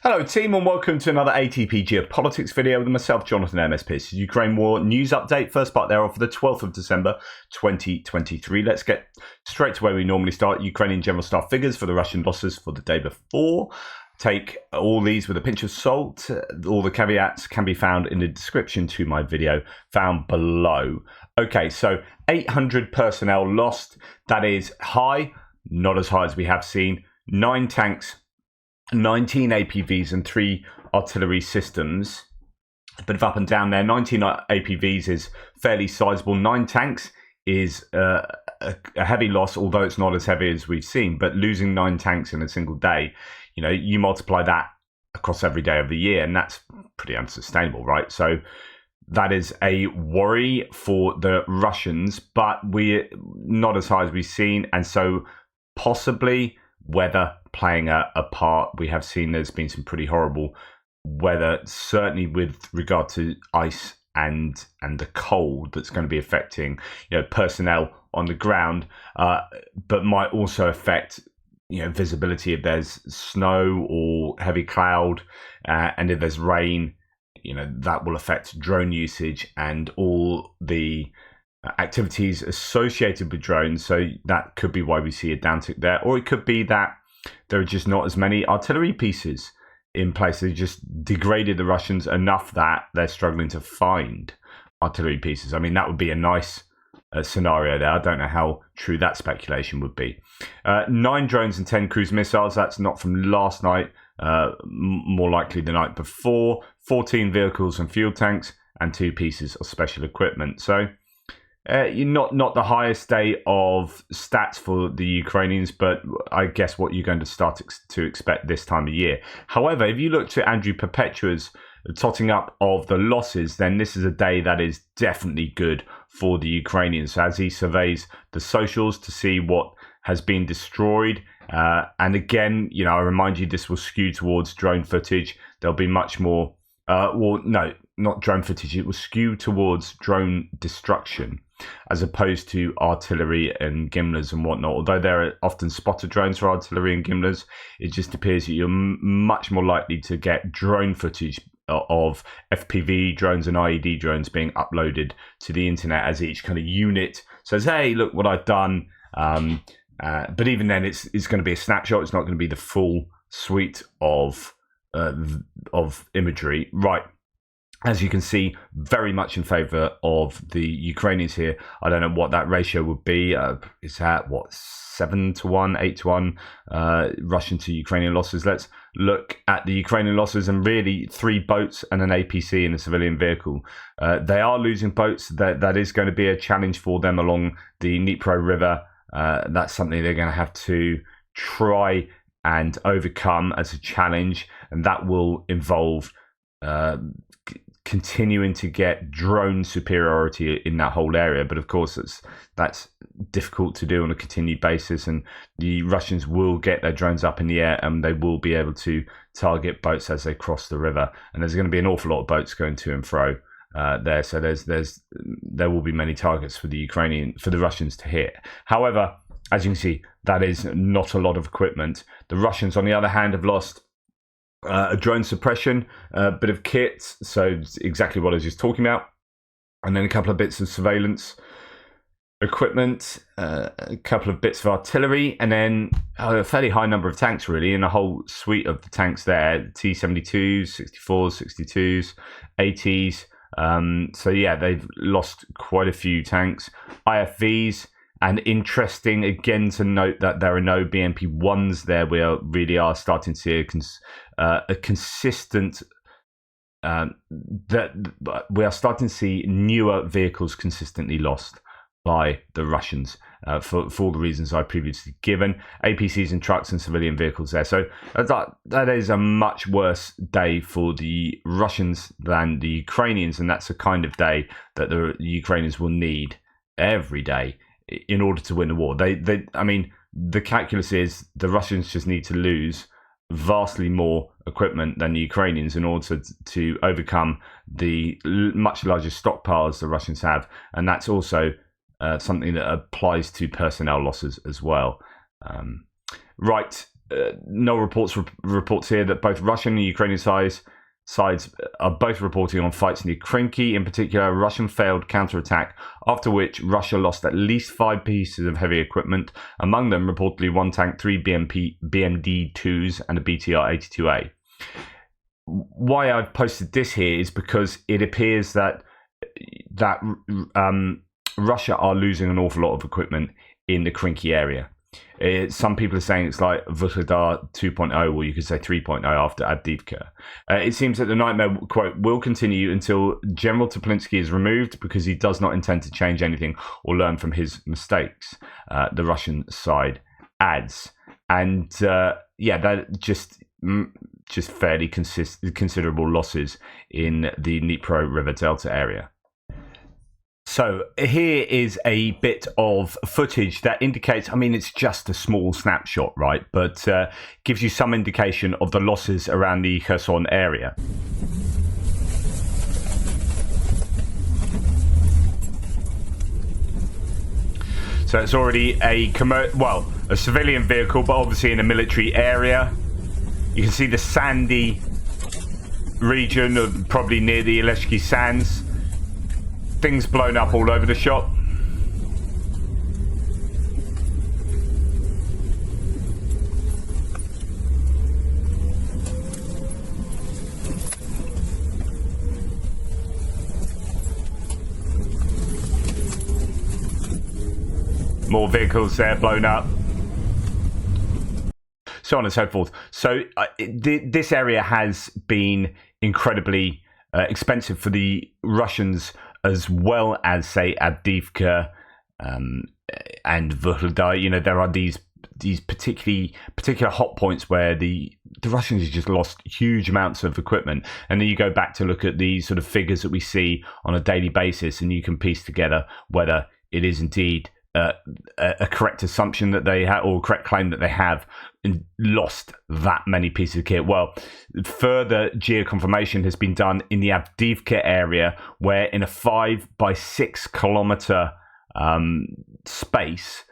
Hello team and welcome to another ATP Geopolitics video with myself, Jonathan MSP. This is Ukraine War News Update, first part thereof for the 12th of December 2023. Let's get straight to where we normally start. Ukrainian General Staff figures for the Russian losses for the day before. Take all these with a pinch of salt. All the caveats can be found in the description to my video found below. Okay, so 800 personnel lost. That is high, not as high as we have seen. 9 tanks, 19 APVs and 3 artillery systems. A bit of up and down there. 19 APVs is fairly sizable. 9 tanks is a heavy loss, although it's not as heavy as we've seen. But losing 9 tanks in a single day, you know, you multiply that across every day of the year, and that's pretty unsustainable, right? So that is a worry for the Russians, but we're not as high as we've seen, and so possibly weather playing a part. We have seen there's been some pretty horrible weather, certainly with regard to ice and the cold that's going to be affecting, you know, personnel on the ground, but might also affect, you know, visibility if there's snow or heavy cloud, and if there's rain, you know, that will affect drone usage and all the activities associated with drones. So that could be why we see a downtick there, or it could be that there are just not as many artillery pieces in place. They just degraded the Russians enough that they're struggling to find artillery pieces. I mean, that would be a nice scenario there. I don't know how true that speculation would be. 9 drones and 10 cruise missiles. That's not from last night, more likely the night before. 14 vehicles and fuel tanks and 2 pieces of special equipment. So not the highest day of stats for the Ukrainians, but I guess what you're going to start to expect this time of year. However, if you look to Andrew Perpetua's totting up of the losses, then this is a day that is definitely good for the Ukrainians as he surveys the socials to see what has been destroyed. And again, you know, I remind you, this will skew towards drone footage. There'll be much more, well, no, not drone footage. It will skew towards drone destruction as opposed to artillery and gimlers and whatnot. Although there are often spotter drones for artillery and gimlers, it just appears that you're much more likely to get drone footage of FPV drones and IED drones being uploaded to the internet as each kind of unit says, hey, look what I've done. But even then, it's going to be a snapshot. It's not going to be the full suite of imagery. Right. As you can see, very much in favour of the Ukrainians here. I don't know what that ratio would be. Is that, what, 7-1, 8-1 Russian to Ukrainian losses? Let's look at the Ukrainian losses, and really 3 boats and an APC in a civilian vehicle. They are losing boats. That is going to be a challenge for them along the Dnipro River. That's something they're going to have to try and overcome as a challenge, and that will involve continuing to get drone superiority in that whole area. But of course, that's difficult to do on a continued basis, and the Russians will get their drones up in the air and they will be able to target boats as they cross the river. And there's going to be an awful lot of boats going to and fro there, so there will be many targets for the Russians to hit. However, as you can see, that is not a lot of equipment. The Russians, on the other hand, have lost a drone suppression, a bit of kit, so exactly what I was just talking about, and then a couple of bits of surveillance equipment, a couple of bits of artillery, and then a fairly high number of tanks, really, and a whole suite of the tanks there, T-72s, 64s, 62s, 80s. So yeah, they've lost quite a few tanks. IFVs, and interesting again to note that there are no BMP-1s there. We really are starting to see a consistent, that we are starting to see newer vehicles consistently lost by the Russians for all the reasons I previously given. APCs and trucks and civilian vehicles there. So that is a much worse day for the Russians than the Ukrainians, and that's the kind of day that the Ukrainians will need every day in order to win the war. I mean, the calculus is the Russians just need to lose vastly more equipment than the Ukrainians in order to overcome the much larger stockpiles the Russians have, and that's also something that applies to personnel losses as well. Right, no reports here that both Russian and Ukrainian sides are both reporting on fights near Krinky. In particular, a Russian failed counterattack, after which Russia lost at least 5 pieces of heavy equipment, among them reportedly 1 tank, 3 BMD-2s, and a BTR-82A. Why I've posted this here is because it appears that Russia are losing an awful lot of equipment in the Krinky area. Some people are saying it's like Vuhledar 2.0, or you could say 3.0 after Avdiivka. It seems that the nightmare, quote, will continue until General Toplinsky is removed because he does not intend to change anything or learn from his mistakes, the Russian side adds. And that just fairly considerable losses in the Dnipro River Delta area. So here is a bit of footage that indicates, I mean, it's just a small snapshot, right? But gives you some indication of the losses around the Kherson area. So it's already a civilian vehicle, but obviously in a military area. You can see the sandy region, probably near the Eleshki Sands. Things blown up all over the shop. More vehicles there blown up. So on and so forth. So this area has been incredibly expensive for the Russians, as well as, say, Avdiivka and Vuhledar. You know, there are these particular hot points where the Russians have just lost huge amounts of equipment. And then you go back to look at these sort of figures that we see on a daily basis, and you can piece together whether it is indeed a correct assumption that they have, or a correct claim that they have lost that many pieces of kit. Well, further geoconfirmation has been done in the Avdiivka area, where in a 5 by 6 kilometer space,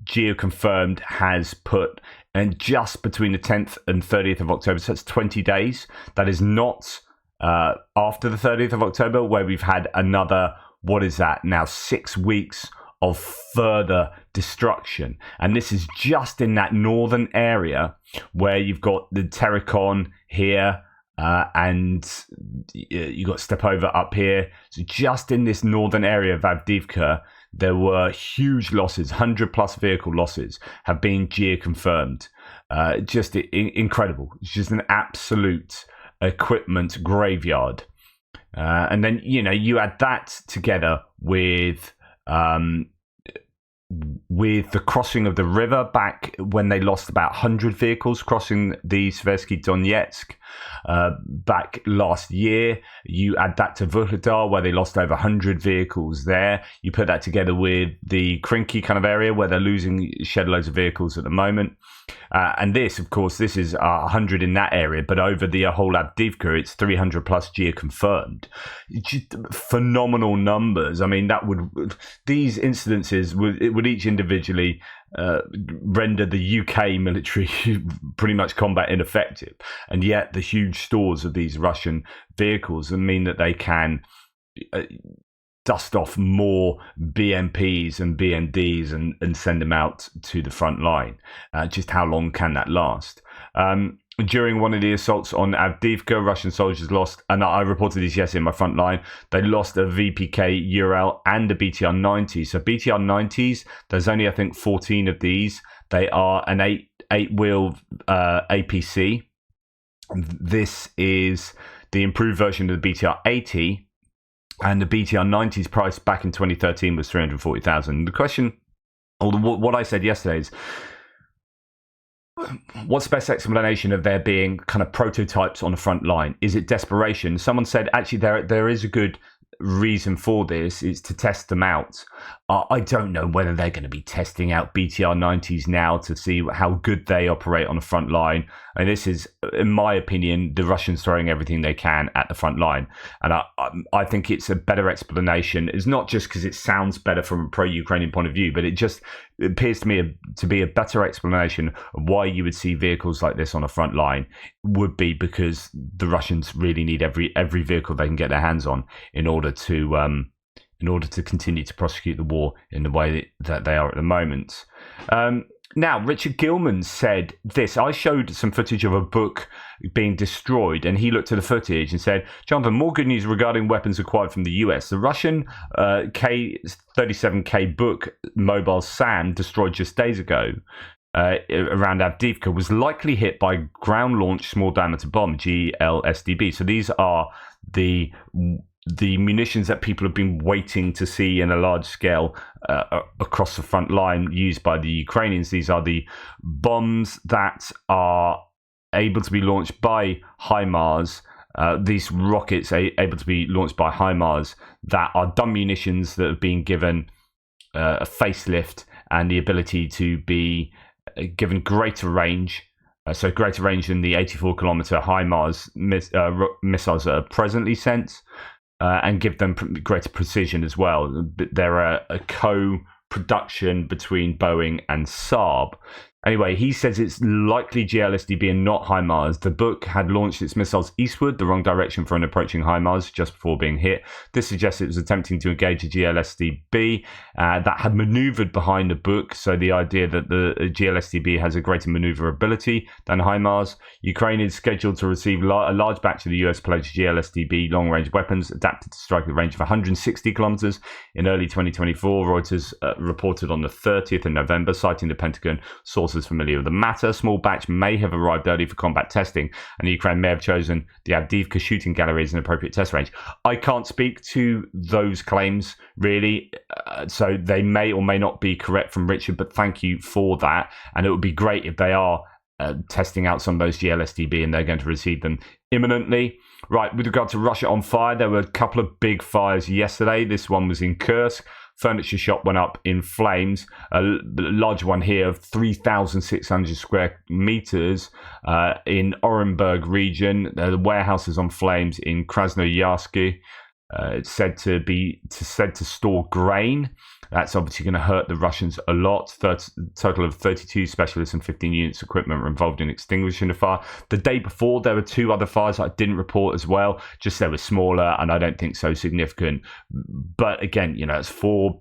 geoconfirmed has put, and just between the 10th and 30th of October, so that's 20 days. That is not after the 30th of October, where we've had another, what is that now, 6 weeks of further destruction. And this is just in that northern area where you've got the Terikon here, and you got Stepova up here. So just in this northern area of Avdiivka, there were huge losses. 100+ vehicle losses have been geoconfirmed. Just incredible. It's just an absolute equipment graveyard. And then, you know, you add that together with the crossing of the river back when they lost about 100 vehicles crossing the Seversky Donetsk back last year. You add that to Vuhledar, where they lost over 100 vehicles there. You put that together with the Krinky kind of area, where they're losing shed loads of vehicles at the moment. And this, of course, this is 100 in that area, but over the whole Avdiivka, it's 300+ geoconfirmed. Just phenomenal numbers. I mean, these incidences would each individually render the UK military pretty much combat ineffective, and yet the huge stores of these Russian vehicles mean that they can dust off more BMPs and BMDs and send them out to the front line. Just how long can that last? During one of the assaults on Avdiivka, Russian soldiers lost, and I reported this yesterday in my front line, they lost a VPK Ural and a BTR-90. So BTR-90s, there's only, I think, 14 of these. They are an eight-wheel APC. This is the improved version of the BTR-80, and the BTR-90's price back in 2013 was 340,000. The question, or what I said yesterday is, what's the best explanation of there being kind of prototypes on the front line? Is it desperation? Someone said, actually, there is a good reason for this, is to test them out. I don't know whether they're going to be testing out BTR-90s now to see how good they operate on the front line. And this is, in my opinion, the Russians throwing everything they can at the front line. And I think it's a better explanation. It's not just because it sounds better from a pro-Ukrainian point of view, but it just appears to me to be a better explanation of why you would see vehicles like this on the front line would be because the Russians really need every vehicle they can get their hands on in order to continue to prosecute the war in the way that they are at the moment. Now, Richard Gilman said this. I showed some footage of a book being destroyed, and he looked at the footage and said, Jonathan, more good news regarding weapons acquired from the US. The Russian K-37K book, Mobile SAM, destroyed just days ago around Avdiivka, was likely hit by ground-launched small-diameter bomb, GLSDB. So these are the munitions that people have been waiting to see in a large scale across the front line used by the Ukrainians. These are the bombs that are able to be launched by HIMARS. These rockets are able to be launched by HIMARS that are dumb munitions that have been given a facelift and the ability to be given greater range. So greater range than the 84-kilometer HIMARS missiles that are presently sent. And give them greater precision as well. They're a co-production between Boeing and Saab. Anyway, he says it's likely GLSDB and not HIMARS. The book had launched its missiles eastward, the wrong direction for an approaching HIMARS, just before being hit. This suggests it was attempting to engage a GLSDB that had maneuvered behind the book. So the idea that the GLSDB has a greater maneuverability than HIMARS. Ukraine is scheduled to receive a large batch of the US pledged GLSDB long-range weapons adapted to strike a range of 160 kilometers in early 2024. Reuters reported on the 30th of November, citing the Pentagon source familiar with the matter. A small batch may have arrived early for combat testing, and Ukraine may have chosen the Avdiivka shooting gallery as an appropriate test range. I can't speak to those claims, really, so they may or may not be correct from Richard, but thank you for that. And it would be great if they are testing out some of those GLSDB and they're going to receive them imminently. Right, with regard to Russia on fire, there were a couple of big fires yesterday. This one was in Kursk. Furniture shop went up in flames. A large one here of 3,600 square meters in Orenburg region. The warehouse is on flames in Krasnoyarsky. It's said to store grain. That's obviously going to hurt the Russians a lot. Total of 32 specialists and 15 units of equipment were involved in extinguishing the fire. The day before, there were two other fires I didn't report as well. Just they were smaller and I don't think so significant. But again, it's four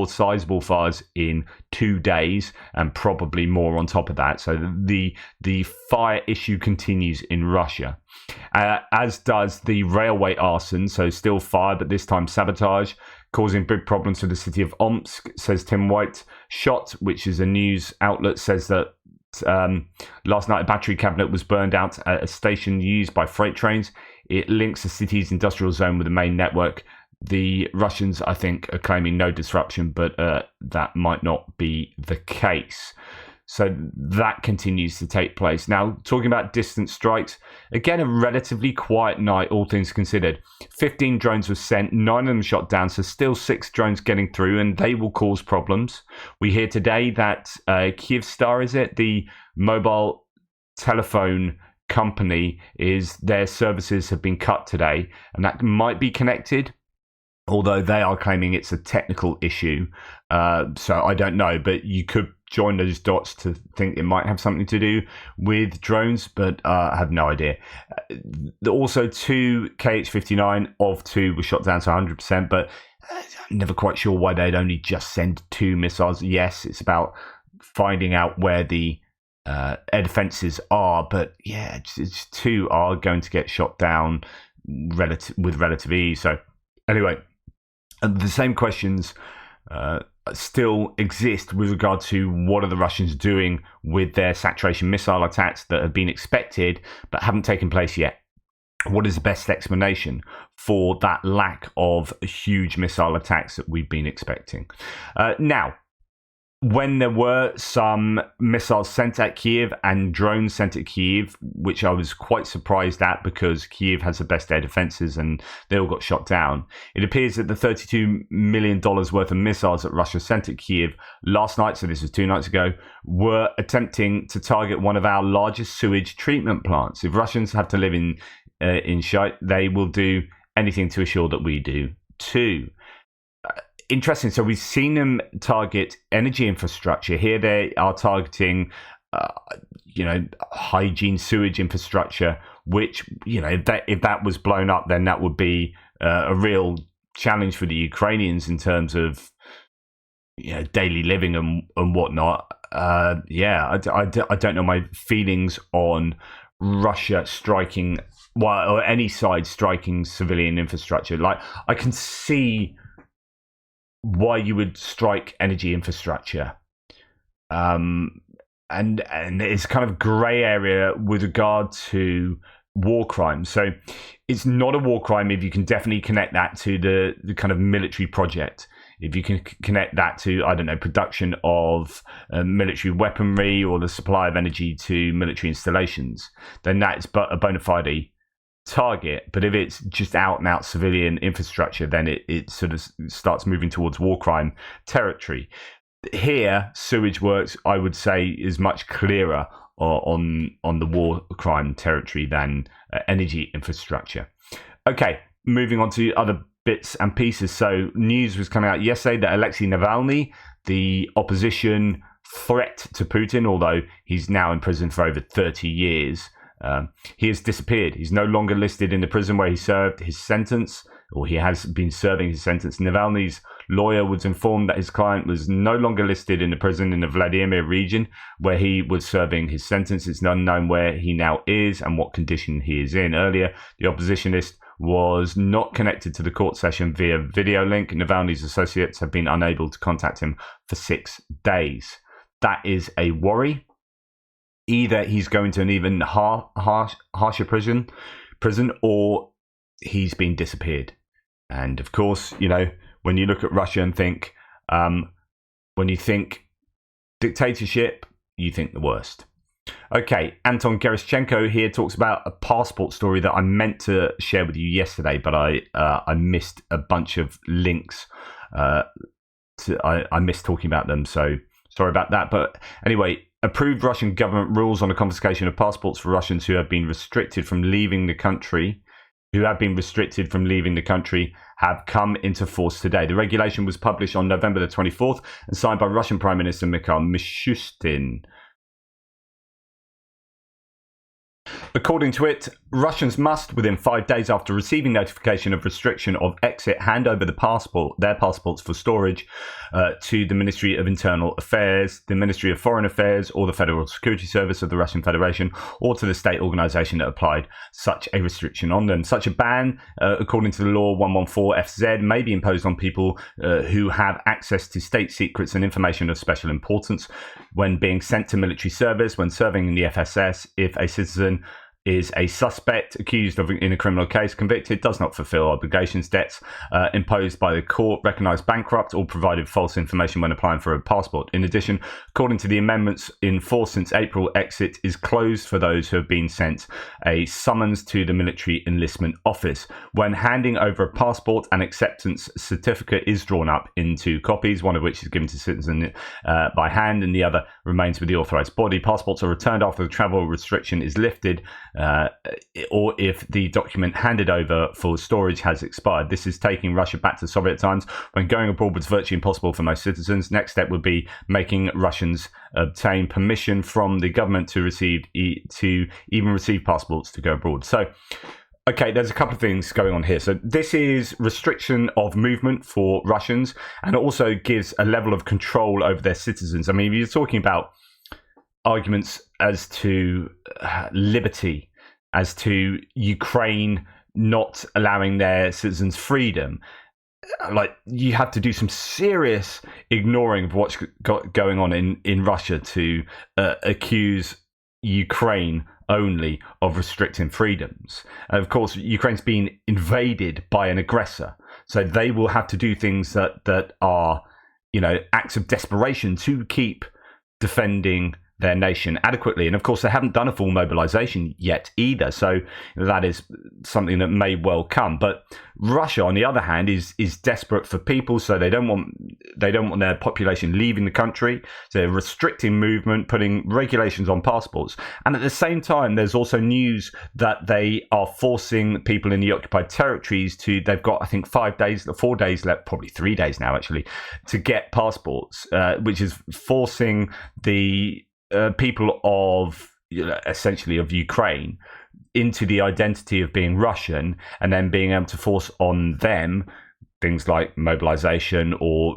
sizable fires in 2 days and probably more on top of that. So the fire issue continues in Russia. As does the railway arson, so still fire, but this time sabotage, causing big problems for the city of Omsk, says Tim White. Shot, which is a news outlet, says that last night a battery cabinet was burned out at a station used by freight trains. It links the city's industrial zone with the main network. The Russians, I think, are claiming no disruption, but that might not be the case. So that continues to take place. Now, talking about distant strikes, again, a relatively quiet night, all things considered. 15 drones were sent, 9 of them shot down, so still 6 drones getting through, and they will cause problems. We hear today that Kyivstar, is it, the mobile telephone company, their services have been cut today, and that might be connected, although they are claiming it's a technical issue. So I don't know, but you could join those dots to think it might have something to do with drones, but I have no idea. Also, 2 KH-59 of 2 were shot down to 100%, but I'm never quite sure why they'd only just send 2 missiles. Yes, it's about finding out where the air defenses are, but yeah, it's 2 are going to get shot down with relative ease. So anyway, the same questions still exist with regard to what are the Russians doing with their saturation missile attacks that have been expected but haven't taken place yet. What is the best explanation for that lack of huge missile attacks that we've been expecting? Now, when there were some missiles sent at Kiev and drones sent at Kiev, which I was quite surprised at because Kiev has the best air defenses and they all got shot down, it appears that the $32 million worth of missiles that Russia sent at Kiev last night, so this was 2 nights ago, were attempting to target one of our largest sewage treatment plants. If Russians have to live in shite, they will do anything to assure that we do too. Interesting. So we've seen them target energy infrastructure. Here they are targeting, hygiene sewage infrastructure, which, if that was blown up, then that would be a real challenge for the Ukrainians in terms of, daily living and whatnot. I don't know my feelings on Russia striking, or any side striking civilian infrastructure. Like, I can see why you would strike energy infrastructure. And it's kind of grey area with regard to war crimes. So it's not a war crime if you can definitely connect that to the kind of military project. If you can connect that to, I don't know, production of military weaponry or the supply of energy to military installations, then that's a bona fide target. But if it's just out and out civilian infrastructure, then it sort of starts moving towards war crime territory. Here, sewage works, I would say, is much clearer on the war crime territory than energy infrastructure. Okay, moving on to other bits and pieces. So news was coming out yesterday that Alexei Navalny, the opposition threat to Putin, although he's now in prison for over 30 years, he has disappeared. He's no longer listed in the prison where he served his sentence, or he has been serving his sentence. Navalny's lawyer was informed that his client was no longer listed in the prison in the Vladimir region where he was serving his sentence. It's unknown where he now is and what condition he is in. Earlier, the oppositionist was not connected to the court session via video link. Navalny's associates have been unable to contact him for 6 days. That is a worry. Either he's going to an even harsher prison, or he's been disappeared. And of course, when you look at Russia and think, when you think dictatorship, you think the worst. Okay, Anton Gerashchenko here talks about a passport story that I meant to share with you yesterday, but I missed a bunch of links. I missed talking about them, so sorry about that. But anyway, approved Russian government rules on the confiscation of passports for Russians who have been restricted from leaving the country. Have come into force today. The regulation was published on November the 24th and signed by Russian Prime Minister Mikhail Mishustin. According to it, Russians must, within 5 days after receiving notification of restriction of exit, hand over their passports for storage to the Ministry of Internal Affairs, the Ministry of Foreign Affairs, or the Federal Security Service of the Russian Federation, or to the state organization that applied such a restriction on them. Such a ban, according to the law 114FZ, may be imposed on people who have access to state secrets and information of special importance when being sent to military service, when serving in the FSS, if a citizen is a suspect accused of in a criminal case, convicted, does not fulfill obligations, debts imposed by the court, recognised bankrupt, or provided false information when applying for a passport. In addition, according to the amendments in force since April, exit is closed for those who have been sent a summons to the military enlistment office. When handing over a passport, an acceptance certificate is drawn up in 2 copies, one of which is given to citizen by hand and the other remains with the authorised body. Passports are returned after the travel restriction is lifted, or if the document handed over for storage has expired. This is taking Russia back to Soviet times when going abroad was virtually impossible for most citizens. Next step would be making Russians obtain permission from the government to even receive passports to go abroad. So, okay, there's a couple of things going on here. So this is restriction of movement for Russians, and it also gives a level of control over their citizens. I mean, if you're talking about arguments as to liberty, as to Ukraine not allowing their citizens freedom, like, you have to do some serious ignoring of what's going on in Russia to accuse Ukraine only of restricting freedoms. And of course, Ukraine's been invaded by an aggressor, so they will have to do things that are acts of desperation to keep defending their nation adequately. And of course, they haven't done a full mobilization yet either. So that is something that may well come. But Russia, on the other hand, is desperate for people. So they don't want their population leaving the country. So they're restricting movement, putting regulations on passports. And at the same time, there's also news that they are forcing people in the occupied territories they've got, I think, 4 days left, probably 3 days now, actually, to get passports, which is forcing the people of essentially of Ukraine into the identity of being Russian, and then being able to force on them things like mobilization, or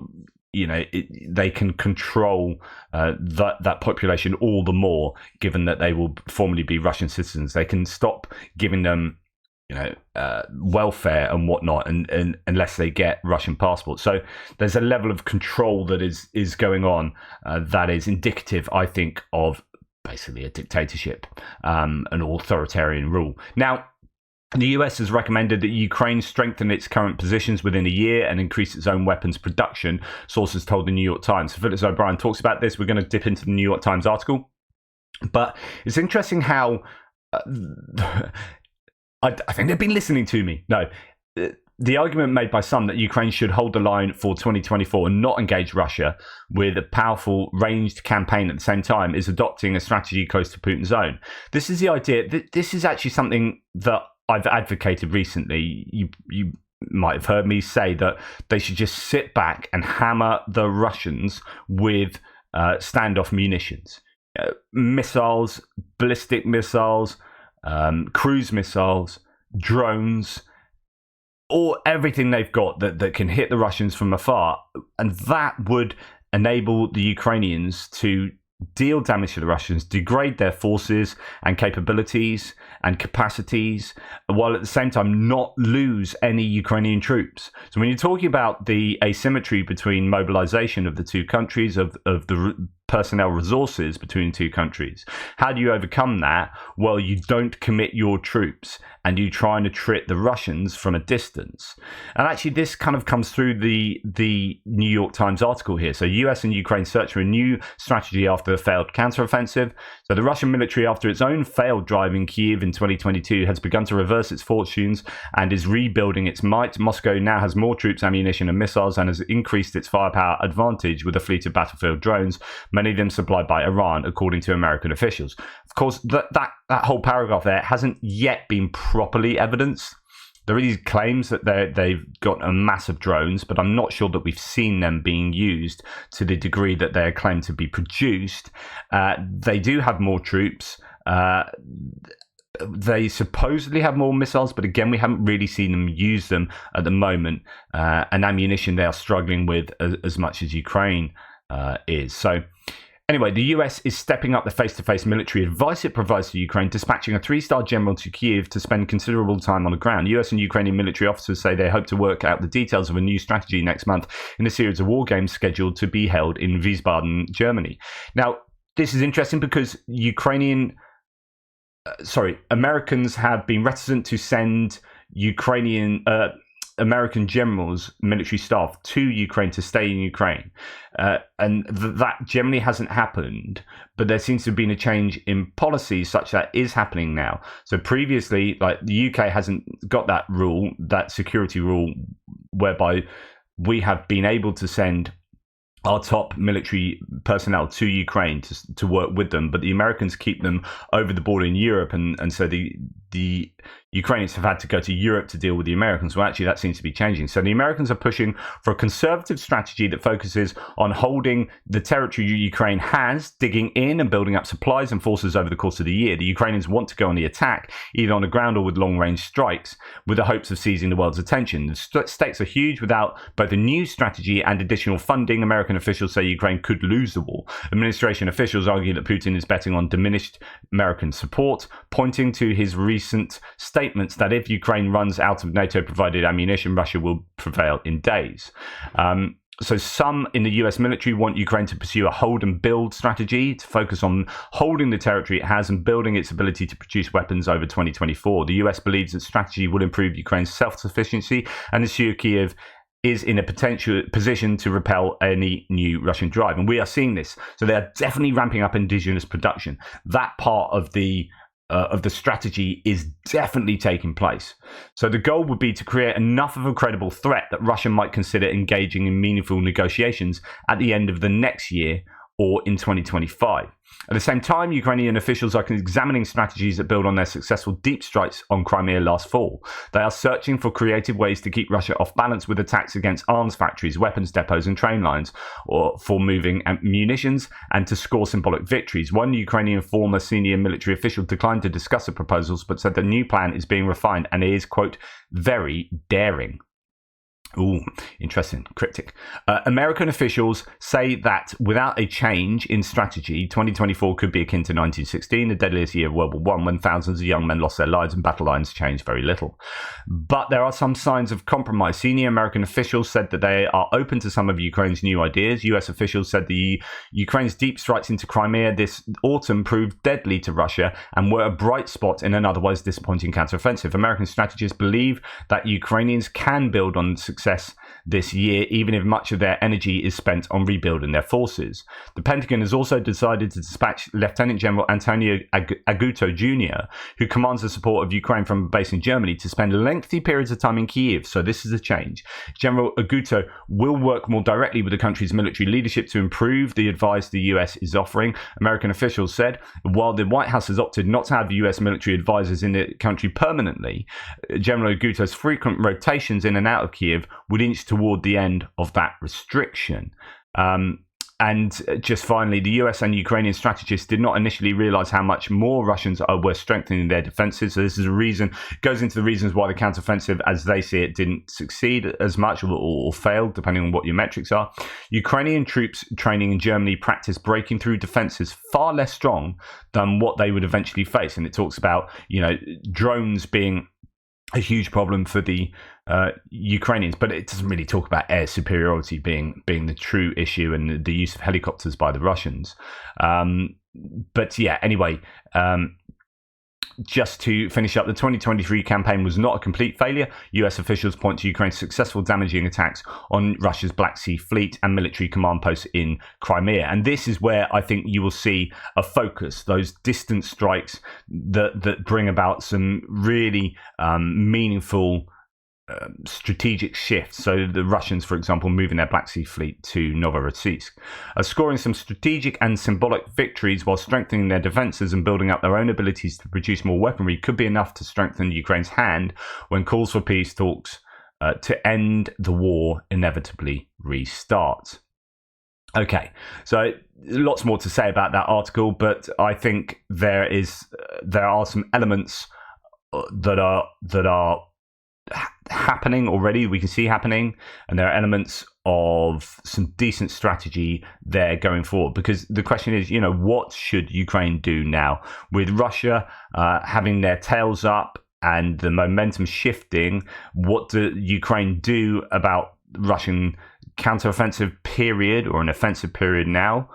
they can control that population all the more, given that they will formally be Russian citizens. They can stop giving them welfare and whatnot, and unless they get Russian passports. So there's a level of control that is going on that is indicative, I think, of basically a dictatorship, an authoritarian rule. Now, the US has recommended that Ukraine strengthen its current positions within a year and increase its own weapons production, sources told the New York Times. So Phyllis O'Brien talks about this. We're going to dip into the New York Times article. But it's interesting how I think they've been listening to me. No, the argument made by some that Ukraine should hold the line for 2024 and not engage Russia with a powerful ranged campaign at the same time is adopting a strategy close to Putin's own. This is the idea. This is actually something that I've advocated recently. You might have heard me say that they should just sit back and hammer the Russians with standoff munitions, missiles, ballistic missiles, cruise missiles, drones, or everything they've got that can hit the Russians from afar. And that would enable the Ukrainians to deal damage to the Russians, degrade their forces and capabilities and capacities, while at the same time not lose any Ukrainian troops. So when you're talking about the asymmetry between mobilization of the two countries, of the personnel resources between two countries, how do you overcome that? Well, you don't commit your troops and you try and attrit the Russians from a distance. And actually, this kind of comes through the New York Times article here. So US and Ukraine search for a new strategy after the failed counteroffensive. So the Russian military, after its own failed drive in Kyiv in 2022, has begun to reverse its fortunes and is rebuilding its might. Moscow now has more troops, ammunition and missiles, and has increased its firepower advantage with a fleet of battlefield drones, many of them supplied by Iran, according to American officials. Of course, that whole paragraph there hasn't yet been properly evidenced. There are these claims that they've got a mass of drones, but I'm not sure that we've seen them being used to the degree that they're claimed to be produced. They do have more troops. They supposedly have more missiles, but again, we haven't really seen them use them at the moment. And ammunition they are struggling with as much as Ukraine is. So anyway, the US is stepping up the face-to-face military advice it provides to Ukraine, dispatching a 3-star general to Kyiv to spend considerable time on the ground. US and Ukrainian military officers say they hope to work out the details of a new strategy next month in a series of war games scheduled to be held in Wiesbaden, Germany. Now, this is interesting because Americans have been reticent to send American generals, military staff, to Ukraine to stay in Ukraine. And that generally hasn't happened, but there seems to have been a change in policy such that is happening now. So previously, like, the UK hasn't got that rule, that security rule, whereby we have been able to send our top military personnel to Ukraine to work with them, but the Americans keep them over the border in Europe, and so the Ukrainians have had to go to Europe to deal with the Americans. Well, actually, that seems to be changing. So the Americans are pushing for a conservative strategy that focuses on holding the territory Ukraine has, digging in and building up supplies and forces over the course of the year. The Ukrainians want to go on the attack, either on the ground or with long-range strikes, with the hopes of seizing the world's attention. The stakes are huge. Without both a new strategy and additional funding, American officials say Ukraine could lose the war. Administration officials argue that Putin is betting on diminished American support, pointing to his recent statements that if Ukraine runs out of NATO-provided ammunition, Russia will prevail in days. So some in the US military want Ukraine to pursue a hold and build strategy to focus on holding the territory it has and building its ability to produce weapons over 2024. The US believes that strategy will improve Ukraine's self-sufficiency and ensure Kyiv is in a potential position to repel any new Russian drive. And we are seeing this. So they are definitely ramping up indigenous production. That part of the strategy is definitely taking place. So the goal would be to create enough of a credible threat that Russia might consider engaging in meaningful negotiations at the end of the next year or in 2025. At the same time, Ukrainian officials are examining strategies that build on their successful deep strikes on Crimea last fall. They are searching for creative ways to keep Russia off balance with attacks against arms factories, weapons depots and train lines, or for moving munitions, and to score symbolic victories. One Ukrainian former senior military official declined to discuss the proposals, but said the new plan is being refined and is, quote, very daring. Ooh, interesting. Cryptic. American officials say that without a change in strategy, 2024 could be akin to 1916, the deadliest year of World War I, when thousands of young men lost their lives and battle lines changed very little. But there are some signs of compromise. Senior American officials said that they are open to some of Ukraine's new ideas. US officials said the Ukraine's deep strikes into Crimea this autumn proved deadly to Russia and were a bright spot in an otherwise disappointing counteroffensive. American strategists believe that Ukrainians can build on success this year, even if much of their energy is spent on rebuilding their forces. The Pentagon has also decided to dispatch Lieutenant General Antonio Aguto Jr., who commands the support of Ukraine from a base in Germany, to spend lengthy periods of time in Kyiv. So this is a change. General Aguto will work more directly with the country's military leadership to improve the advice the US is offering. American officials said, while the White House has opted not to have US military advisors in the country permanently, General Aguto's frequent rotations in and out of Kyiv would inch toward the end of that restriction. And just finally, the US and Ukrainian strategists did not initially realize how much more Russians were strengthening their defenses. So this is a reason, goes into the reasons why the counteroffensive, as they see it, didn't succeed as much or failed, depending on what your metrics are. Ukrainian troops training in Germany practice breaking through defenses far less strong than what they would eventually face. And it talks about, drones being a huge problem for the Ukrainians, but it doesn't really talk about air superiority being the true issue and the use of helicopters by the Russians. But yeah, anyway, just to finish up, the 2023 campaign was not a complete failure. US officials point to Ukraine's successful damaging attacks on Russia's Black Sea Fleet and military command posts in Crimea. And this is where I think you will see a focus, those distant strikes that bring about some really meaningful strategic shifts. So the Russians, for example, moving their Black Sea Fleet to Novorossiysk, scoring some strategic and symbolic victories while strengthening their defenses and building up their own abilities to produce more weaponry could be enough to strengthen Ukraine's hand when calls for peace talks to end the war inevitably restart. Okay, so lots more to say about that article, but I think there are some elements that are happening already, we can see happening, and there are elements of some decent strategy there going forward, because the question is, what should Ukraine do now with Russia having their tails up and the momentum shifting? What do Ukraine do about Russian counteroffensive period or an offensive period now?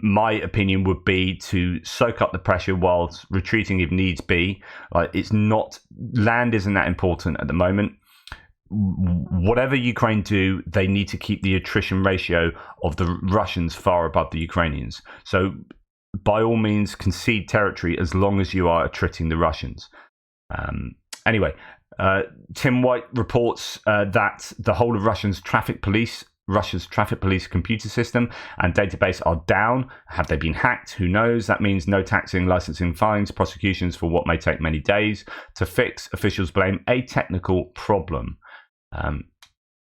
My opinion would be to soak up the pressure whilst retreating if needs be. Land isn't that important at the moment. Whatever Ukraine do, they need to keep the attrition ratio of the Russians far above the Ukrainians. So by all means, concede territory as long as you are attriting the Russians. Anyway, Tim White reports that the whole of Russia's traffic police computer system and database are down. Have they been hacked? Who knows? That means no taxing, licensing, fines, prosecutions for what may take many days to fix. Officials blame a technical problem.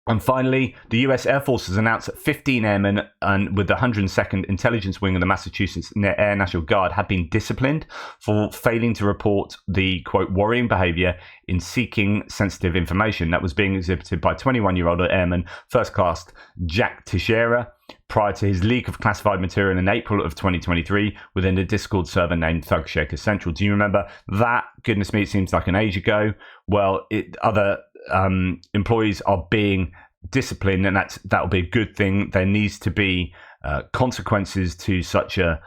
And finally, the US Air Force has announced that 15 airmen and with the 102nd Intelligence Wing of the Massachusetts Air National Guard have been disciplined for failing to report the, quote, worrying behavior in seeking sensitive information that was being exhibited by 21-year-old airman First Class Jack Teixeira prior to his leak of classified material in April of 2023 within a Discord server named Thug Shaker Central. Do you remember that? Goodness me, it seems like an age ago. Well, other employees are being disciplined, and that will be a good thing. There needs to be consequences to such a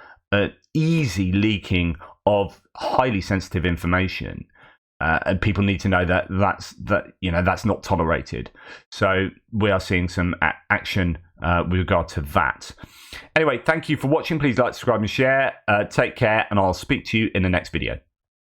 easy leaking of highly sensitive information. And people need to know that that's not tolerated. So we are seeing some action with regard to that. Anyway, thank you for watching. Please like, subscribe, and share. Take care, and I'll speak to you in the next video.